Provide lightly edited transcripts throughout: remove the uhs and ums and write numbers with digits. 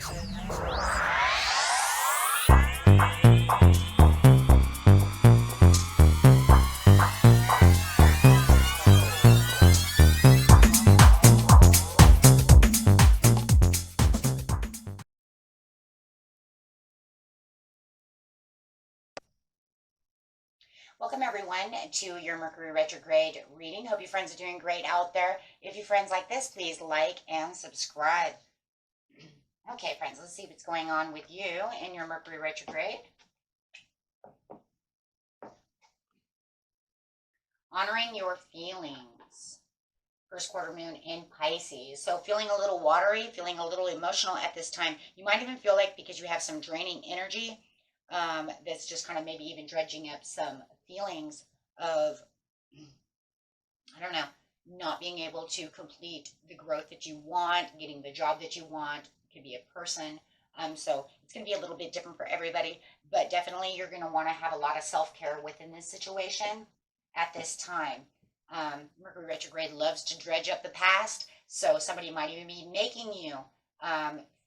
Welcome everyone to your Mercury retrograde reading. Hope you friends are doing great out there. If you friends like this, please like and subscribe. Okay, friends, let's see what's going on with you in your Mercury retrograde. Honoring your feelings. First quarter moon in Pisces. So feeling a little watery, feeling a little emotional at this time. You might even feel like because you have some draining energy, that's just kind of maybe even dredging up some feelings of, I don't know, not being able to complete the growth that you want, getting the job that you want. It could be a person. So it's going to be a little bit different for everybody, but definitely you're going to want to have a lot of self-care within this situation at this time. Mercury retrograde loves to dredge up the past, so somebody might even be making you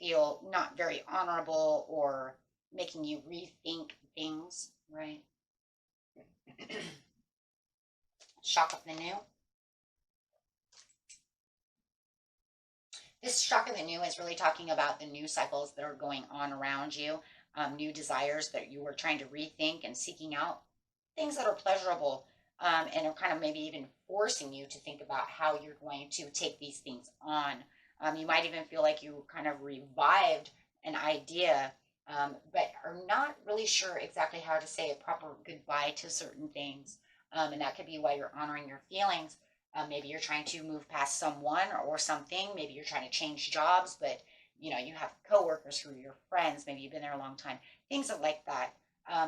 feel not very honorable or making you rethink things, right? Shock of the new. This shock of the new is really talking about the new cycles that are going on around you, new desires that you were trying to rethink and seeking out, things that are pleasurable, and are kind of maybe even forcing you to think about how you're going to take these things on. You might even feel like you kind of revived an idea, but are not really sure exactly how to say a proper goodbye to certain things. And that could be why you're honoring your feelings. Maybe you're trying to move past someone or something. Maybe you're trying to change jobs, but you have coworkers who are your friends. Maybe you've been there a long time. Things like that.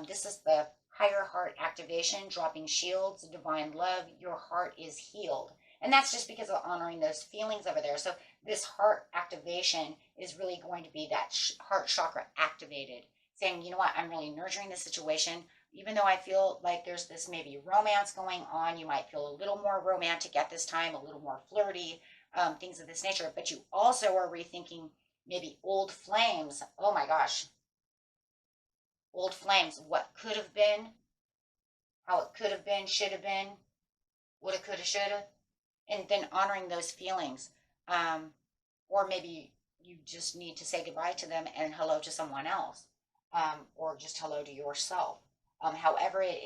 This is the higher heart activation, dropping shields, divine love. Your heart is healed. And that's just because of honoring those feelings over there. So this heart activation is really going to be that heart chakra activated, saying, you know what, I'm really nurturing the situation. Even though I feel like there's this maybe romance going on, you might feel a little more romantic at this time, a little more flirty, things of this nature. But you also are rethinking maybe old flames. Oh my gosh. Old flames. What could have been, how it could have been, should have been, woulda, coulda, shoulda. And then honoring those feelings. Or maybe you just need to say goodbye to them and hello to someone else. Or just hello to yourself. However it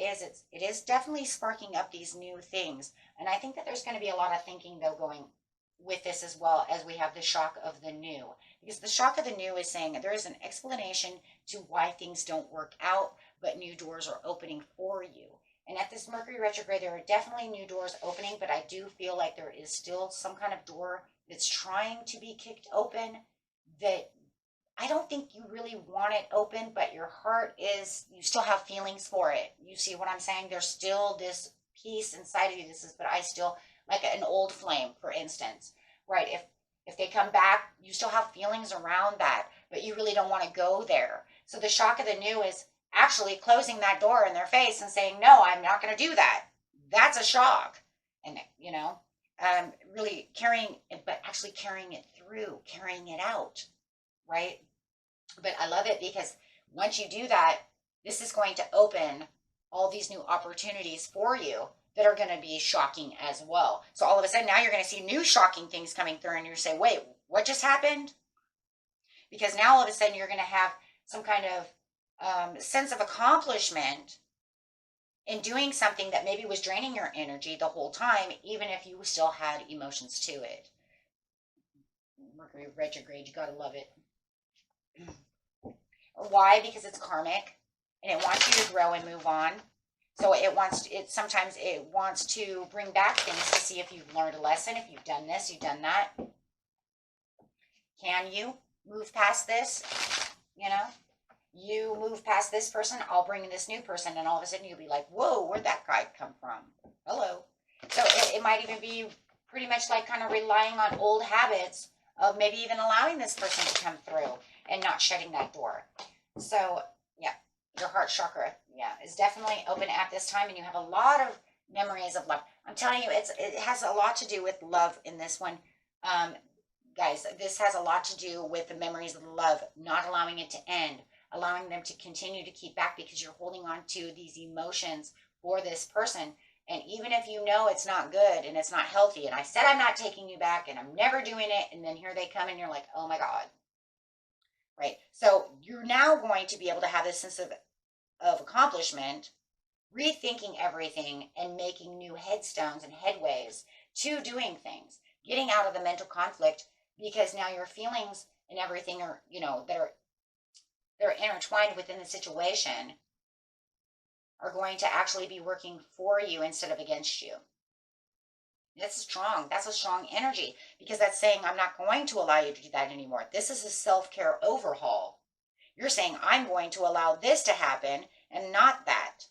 is definitely sparking up these new things. And I think that there's going to be a lot of thinking, though, going with this as well as we have the shock of the new. Because the shock of the new is saying there is an explanation to why things don't work out, but new doors are opening for you. And at this Mercury retrograde, there are definitely new doors opening, but I do feel like there is still some kind of door that's trying to be kicked open that I don't think you really want it open, but your heart is, you still have feelings for it. You see what I'm saying? There's still this piece inside of you. This is, but I still, like an old flame, for instance, right? If they come back, you still have feelings around that, but you really don't want to go there. So the shock of the new is actually closing that door in their face and saying, no, I'm not going to do that. That's a shock. And, really carrying it, but actually carrying it through, carrying it out, right? But I love it because once you do that, this is going to open all these new opportunities for you that are going to be shocking as well. So all of a sudden now you're going to see new shocking things coming through and you're say, wait, what just happened? Because now all of a sudden you're going to have some kind of sense of accomplishment in doing something that maybe was draining your energy the whole time, even if you still had emotions to it. Mercury retrograde, you got to love it. Why? Because it's karmic and it wants you to grow and move on. So sometimes it wants to bring back things to see if you've learned a lesson, if you've done this, you've done that. Can you move past this? You move past this person, I'll bring in this new person, and all of a sudden you'll be like, whoa, where'd that guy come from? Hello. So it might even be pretty much like kind of relying on old habits of maybe even allowing this person to come through and not shutting that door. So, yeah, your heart chakra, is definitely open at this time, and you have a lot of memories of love. I'm telling you, it has a lot to do with love in this one. guys, this has a lot to do with the memories of love, not allowing it to end, allowing them to continue to keep back because you're holding on to these emotions for this person. And even if you know it's not good and it's not healthy, and I said I'm not taking you back and I'm never doing it, and then here they come and you're like, oh my God. Right? So you're now going to be able to have this sense of accomplishment, rethinking everything and making new headstones and headways to doing things, getting out of the mental conflict, because now your feelings and everything are, they're intertwined within the situation, are going to actually be working for you instead of against you. That's strong. That's a strong energy, because that's saying, I'm not going to allow you to do that anymore. This is a self-care overhaul. You're saying, I'm going to allow this to happen and not that.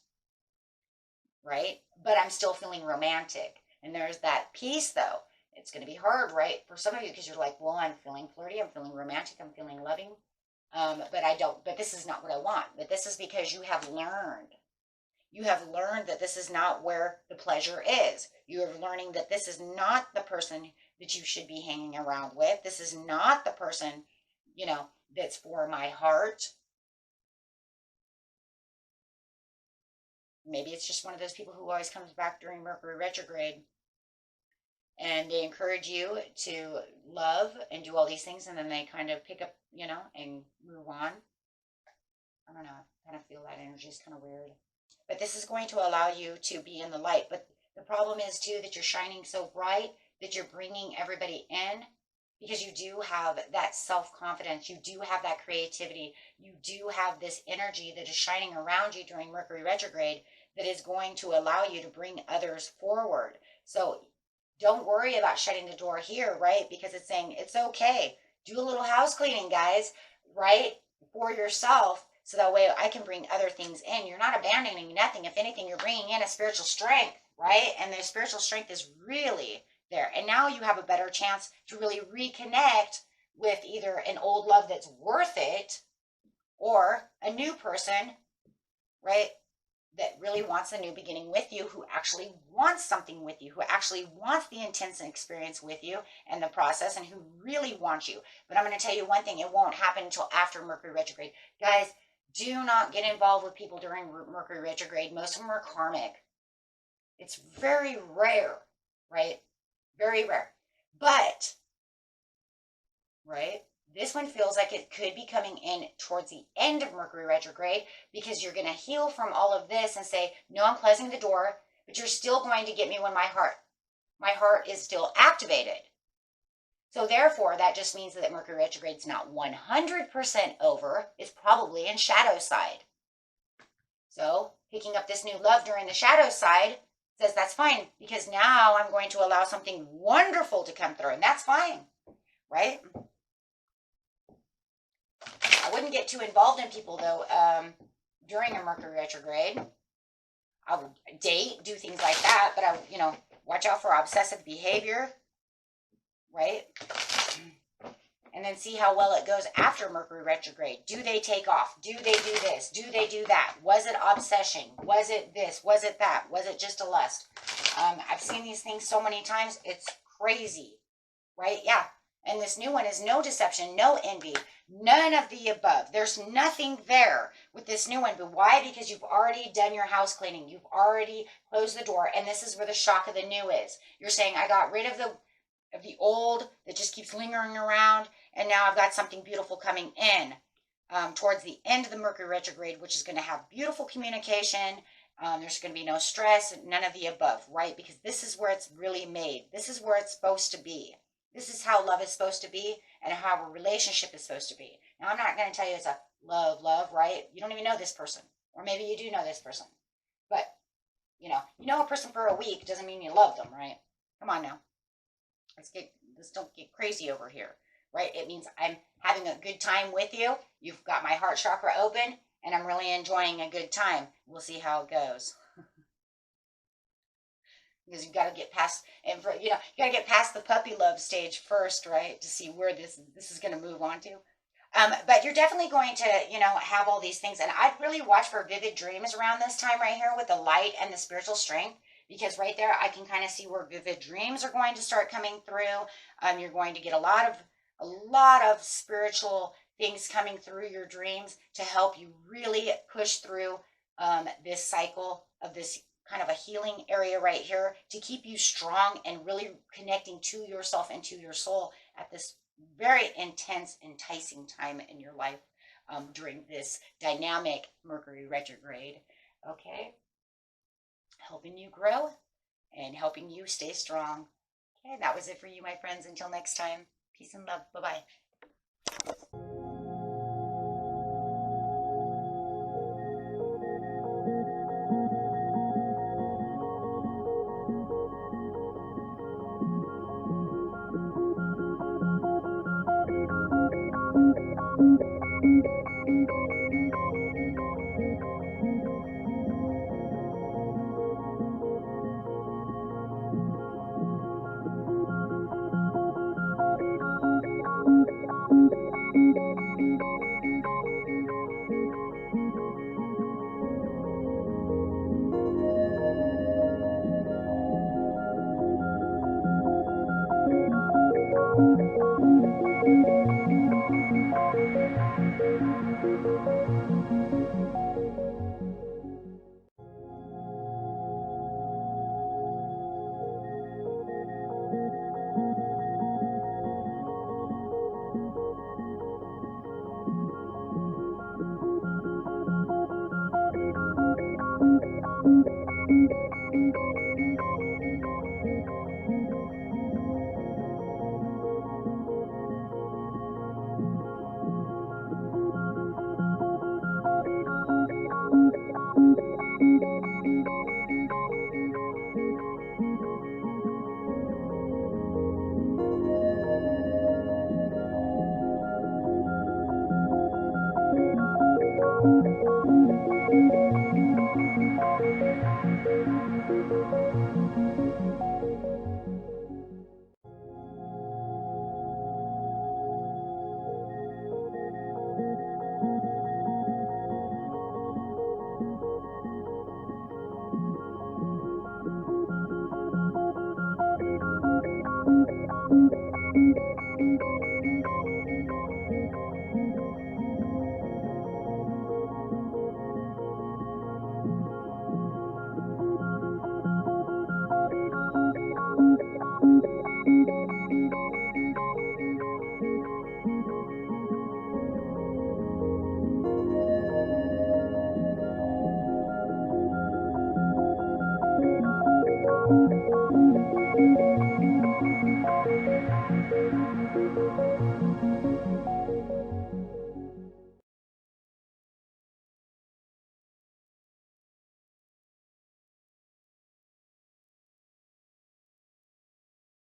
Right? But I'm still feeling romantic. And there's that piece, though. It's going to be hard, right? For some of you, because you're like, well, I'm feeling flirty, I'm feeling romantic, I'm feeling loving. But this is not what I want. But this is because you have learned. You have learned that this is not where the pleasure is. You are learning that this is not the person that you should be hanging around with. This is not the person, that's for my heart. Maybe it's just one of those people who always comes back during Mercury retrograde, and they encourage you to love and do all these things, and then they kind of pick up, and move on. I don't know. I kind of feel that energy is kind of weird. But this is going to allow you to be in the light. But the problem is, too, that you're shining so bright that you're bringing everybody in, because you do have that self-confidence. You do have that creativity. You do have this energy that is shining around you during Mercury retrograde that is going to allow you to bring others forward. So don't worry about shutting the door here, right? Because it's saying it's okay. Do a little house cleaning, guys, right? For yourself. So that way I can bring other things in. You're not abandoning nothing. If anything, you're bringing in a spiritual strength, right? And the spiritual strength is really there. And now you have a better chance to really reconnect with either an old love that's worth it, or a new person, right? That really wants a new beginning with you, who actually wants something with you, who actually wants the intense experience with you and the process, and who really wants you. But I'm going to tell you one thing, it won't happen until after Mercury retrograde. Guys, do not get involved with people during Mercury retrograde. Most of them are karmic. It's very rare, right? Very rare. But, right, this one feels like it could be coming in towards the end of Mercury retrograde, because you're going to heal from all of this and say, no, I'm closing the door, but you're still going to get me when my heart is still activated. So therefore, that just means that Mercury retrograde is not 100% over. It's probably in shadow side. So picking up this new love during the shadow side says that's fine, because now I'm going to allow something wonderful to come through, and that's fine, right? I wouldn't get too involved in people, though, during a Mercury retrograde. I would date, do things like that, but I, watch out for obsessive behavior, right? And then see how well it goes after Mercury retrograde. Do they take off? Do they do this? Do they do that? Was it obsession? Was it this? Was it that? Was it just a lust? I've seen these things so many times. It's crazy, right? Yeah. And this new one is no deception, no envy, none of the above. There's nothing there with this new one. But why? Because you've already done your house cleaning. You've already closed the door. And this is where the shock of the new is. You're saying, I got rid of the old that just keeps lingering around, and now I've got something beautiful coming in towards the end of the Mercury retrograde, which is going to have beautiful communication. There's going to be no stress, none of the above, right? Because this is where it's really made. This is where it's supposed to be. This is how love is supposed to be, and how a relationship is supposed to be. Now, I'm not going to tell you it's a love, right? You don't even know this person, or maybe you do know this person, but you know a person for a week doesn't mean you love them, right? Come on now. Let's don't get crazy over here, right? It means I'm having a good time with you. You've got my heart chakra open, and I'm really enjoying a good time. We'll see how it goes. Because you've got to get past, and you got to get past the puppy love stage first, right? To see where this is going to move on to. But you're definitely going to, have all these things. And I'd really watch for vivid dreams around this time right here with the light and the spiritual strength. Because right there, I can kind of see where vivid dreams are going to start coming through. You're going to get a lot of a lot of spiritual things coming through your dreams to help you really push through this cycle of this kind of a healing area right here to keep you strong and really connecting to yourself and to your soul at this very intense, enticing time in your life during this dynamic Mercury retrograde. Okay, helping you grow and helping you stay strong. Okay, that was it for you, my friends. Until next time, peace and love. Bye bye.